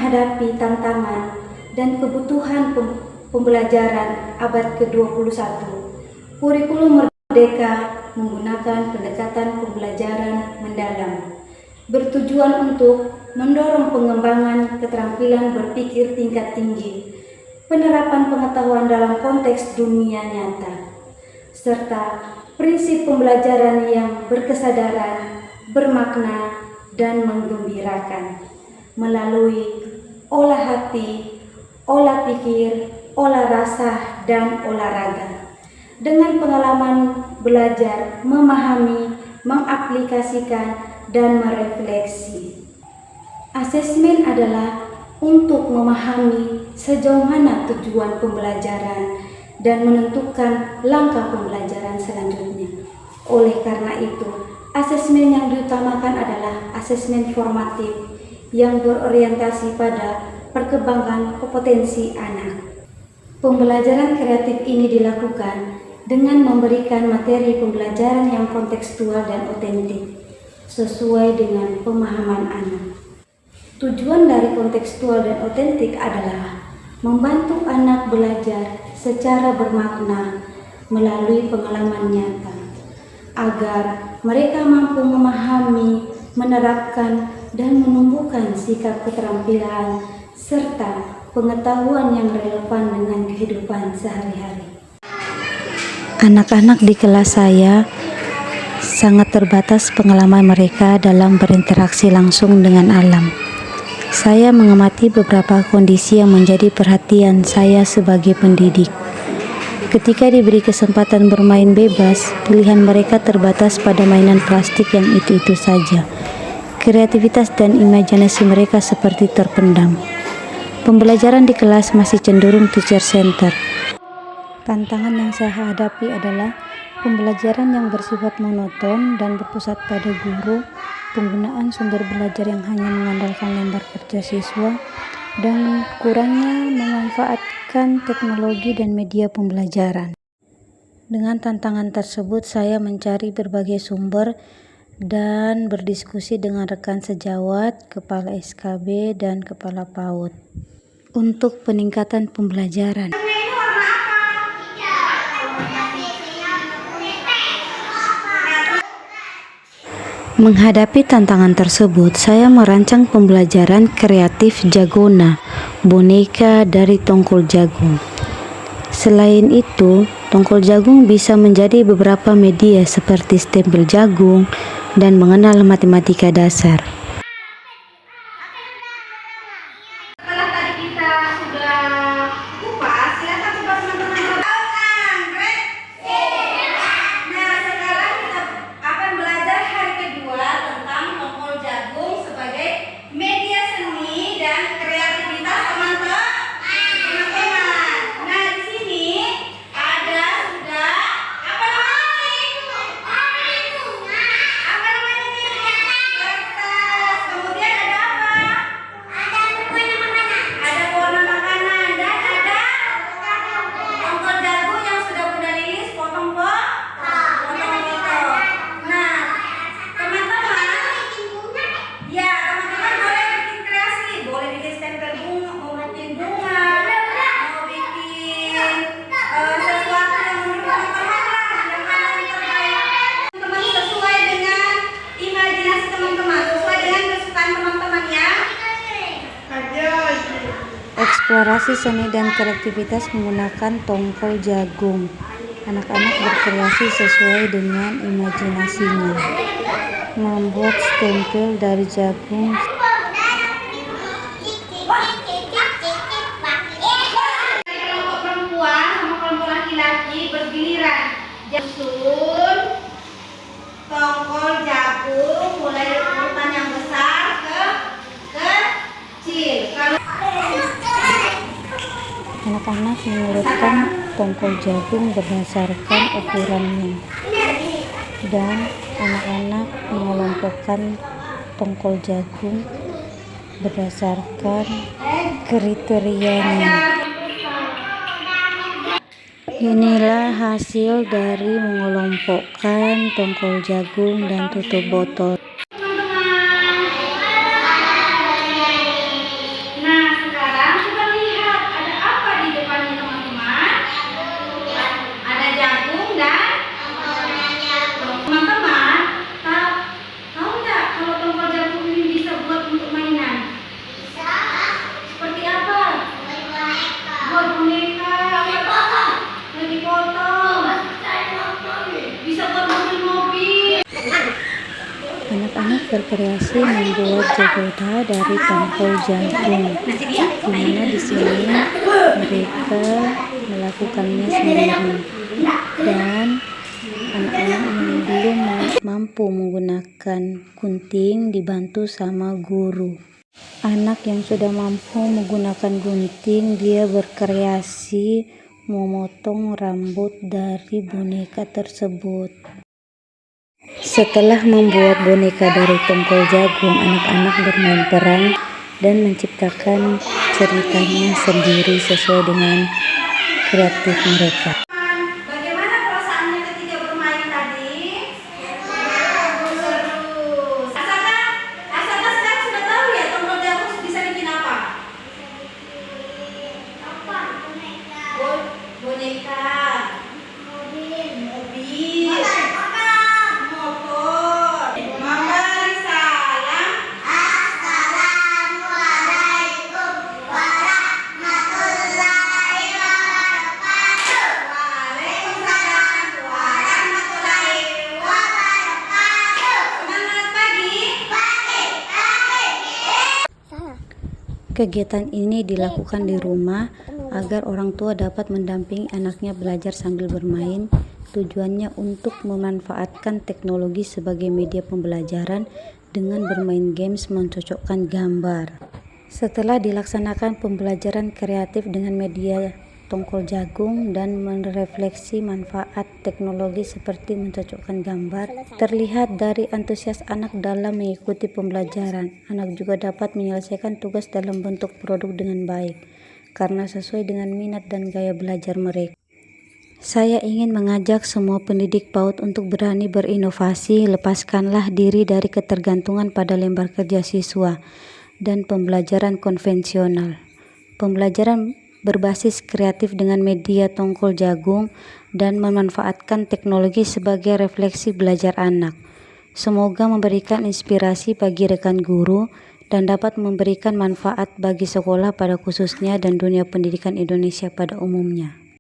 menghadapi tantangan dan kebutuhan pembelajaran abad ke-21. Kurikulum Merdeka menggunakan pendekatan pembelajaran mendalam, bertujuan untuk mendorong pengembangan keterampilan berpikir tingkat tinggi, penerapan pengetahuan dalam konteks dunia nyata, serta prinsip pembelajaran yang berkesadaran, bermakna, dan menggembirakan melalui olah hati, olah pikir, olah rasa, dan olahraga. Dengan pengalaman belajar, memahami, mengaplikasikan, dan merefleksi. Asesmen adalah untuk memahami sejauh mana tujuan pembelajaran dan menentukan langkah pembelajaran selanjutnya. Oleh karena itu, asesmen yang diutamakan adalah asesmen formatif yang berorientasi pada perkembangan kompetensi anak. Pembelajaran kreatif ini dilakukan dengan memberikan materi pembelajaran yang kontekstual dan otentik, sesuai dengan pemahaman anak. Tujuan dari kontekstual dan otentik adalah membantu anak belajar secara bermakna melalui pengalaman nyata, agar mereka mampu memahami, menerapkan, dan menumbuhkan sikap keterampilan serta pengetahuan yang relevan dengan kehidupan sehari-hari. Anak-anak di kelas saya sangat terbatas pengalaman mereka dalam berinteraksi langsung dengan alam. Saya mengamati beberapa kondisi yang menjadi perhatian saya sebagai pendidik. Ketika diberi kesempatan bermain bebas, pilihan mereka terbatas pada mainan plastik yang itu-itu saja. Kreativitas dan imajinasi mereka seperti terpendam. Pembelajaran di kelas masih cenderung teacher center. Tantangan yang saya hadapi adalah pembelajaran yang bersifat monoton dan berpusat pada guru, penggunaan sumber belajar yang hanya mengandalkan lembar kerja siswa, dan kurangnya memanfaatkan teknologi dan media pembelajaran. Dengan tantangan tersebut, saya mencari berbagai sumber dan berdiskusi dengan rekan sejawat, kepala SKB, dan kepala PAUD untuk peningkatan pembelajaran. Menghadapi tantangan tersebut, saya merancang pembelajaran kreatif Jagona, boneka dari tongkol jagung. Selain itu, tongkol jagung bisa menjadi beberapa media seperti stempel jagung dan mengenal matematika dasar. Setelah tadi kita sudah kupas, silakan coba teman-teman. Nah, sekarang kita akan belajar hari kedua tentang tongkol jagung sebagai media seni dan kreativitas teman-teman. Nah, di sini ada sudah apa namanya? Apa namanya? Kertas. Kemudian ada apa? Ada pewarna makanan dan ada tongkol jagung yang sudah Bunda Lilis potong. Nah, teman-teman, ya teman-teman boleh bikin kreasi, boleh bikin stempel bunga, mau bikin bunga, mau bikin sesuatu yang menurut teman-teman lah, yang mana yang terbaik. Teman sesuai dengan imajinasi teman-teman, sesuai dengan kesukaan teman-teman ya. Eksplorasi seni dan kreativitas menggunakan tongkol jagung. Anak-anak berkreasi sesuai dengan imajinasinya. Membuat stempel dari jagung. Kelompok perempuan sama kelompok laki-laki bergiliran. Susun tongkol jagung mulai dari urutan yang besar ke kecil. Kalau Anak-anak mengurutkan tongkol jagung berdasarkan ukurannya, dan anak-anak mengelompokkan tongkol jagung berdasarkan kriterianya. Inilah hasil dari mengelompokkan tongkol jagung dan tutup botol. nah, Anak-anak berkreasi membuat jagoda dari tongkol jagung, di mana di sini mereka melakukannya sendiri, dan anak-anak ini belum mampu menggunakan gunting, dibantu sama guru. Anak yang sudah mampu menggunakan gunting, dia berkreasi memotong rambut dari boneka tersebut. Setelah membuat boneka dari tongkol jagung, anak-anak bermain peran dan menciptakan ceritanya sendiri sesuai dengan kreatif mereka. Bagaimana perasaannya ketika bermain tadi? Seru. Asaka sekarang sudah tahu ya tongkol jagung bisa bikin apa? Boneka. Mobil. Motor. Memberi salam. Assalamualaikum warahmatullahi wabarakatuh. Waalaikumsalam warahmatullahi wabarakatuh. Semangat pagi. Kegiatan ini dilakukan di rumah agar orang tua dapat mendampingi anaknya belajar sambil bermain. Tujuannya untuk memanfaatkan teknologi sebagai media pembelajaran dengan bermain games mencocokkan gambar. Setelah dilaksanakan pembelajaran kreatif dengan media tongkol jagung dan merefleksi manfaat teknologi seperti mencocokkan gambar, terlihat dari antusias anak dalam mengikuti pembelajaran. Anak juga dapat menyelesaikan tugas dalam bentuk produk dengan baik, karena sesuai dengan minat dan gaya belajar mereka. Saya ingin mengajak semua pendidik PAUD untuk berani berinovasi, lepaskanlah diri dari ketergantungan pada lembar kerja siswa dan pembelajaran konvensional. Pembelajaran berbasis kreatif dengan media tongkol jagung dan memanfaatkan teknologi sebagai refleksi belajar anak. Semoga memberikan inspirasi bagi rekan guru dan dapat memberikan manfaat bagi sekolah pada khususnya dan dunia pendidikan Indonesia pada umumnya.